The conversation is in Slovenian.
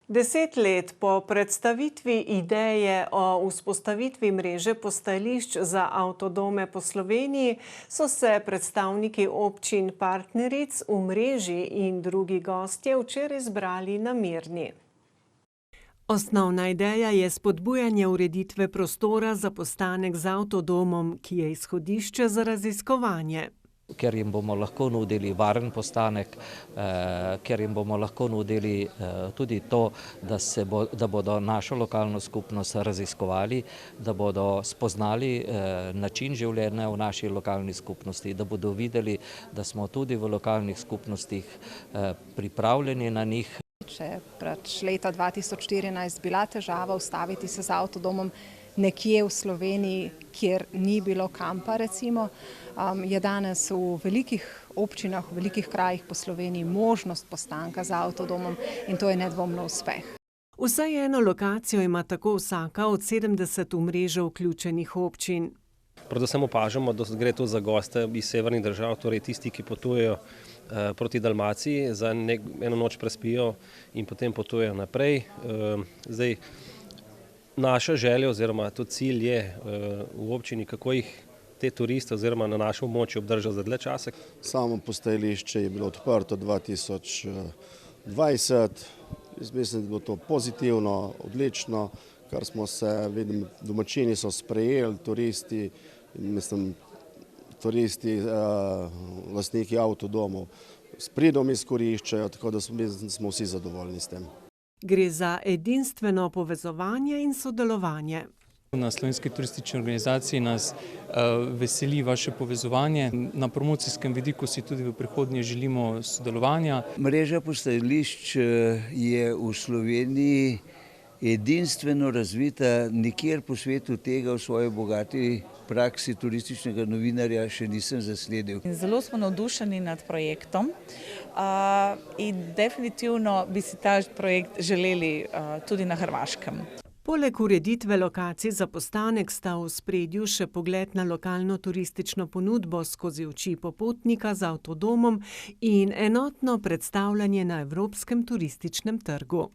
10 let po predstavitvi ideje o vzpostavitvi mreže postajališč za avtodome po Sloveniji so se predstavniki občin partneric v mreži in drugi gostje včeraj zbrali na Mirni. Osnovna ideja je spodbujanje ureditve prostora za postanek z avtodomom, ki je izhodišče za raziskovanje. Ker jim bomo lahko nudili varen postanek, ker jim bomo lahko nudili tudi to, da bodo našo lokalno skupnost raziskovali, da bodo spoznali način življenja v naši lokalni skupnosti, da bodo videli, da smo tudi v lokalnih skupnostih pripravljeni na njih. Če je leta 2014 bila težava ustaviti se z avtodomom nekje v Sloveniji, kjer ni bilo kampa recimo, je danes v velikih občinah, v velikih krajih po Sloveniji možnost postanka z avtodomom in to je nedvomno uspeh. Vsaj eno lokacijo ima tako vsaka od 70 v mrežo vključenih občin. Predvsem opažamo, da gre to za goste iz severnih držav, torej tisti, ki potujejo proti Dalmaciji, za eno noč prespijo in potem potujejo naprej. Zdaj, naša želja oziroma to cilj je v občini, kako jih te turiste oziroma na našem območju obdržati za dlje časa. Samo postajališče je bilo odprto 2020. Jaz mislim, da je bilo to pozitivno, odlično, kar smo se, vidim, domačini so sprejeli, turisti, lastniki avtodomov s pridom izkoriščajo, tako da smo vsi zadovoljni s tem. Gre za edinstveno povezovanje in sodelovanje. Na Slovenski turistični organizaciji nas veseli vaše povezovanje. Na promocijskem vidiku si tudi v prihodnje želimo sodelovanja. Mreža postajališč je v Sloveniji edinstveno razvita, nikjer po svetu tega v svoji bogati praksi turističnega novinarja še nisem zasledil. Zelo smo navdušeni nad projektom in definitivno bi si ta projekt želeli tudi na Hrvaškem. Poleg ureditve lokacij za postanek sta v ospredju še pogled na lokalno turistično ponudbo skozi oči popotnika z avtodomom in enotno predstavljanje na evropskem turističnem trgu.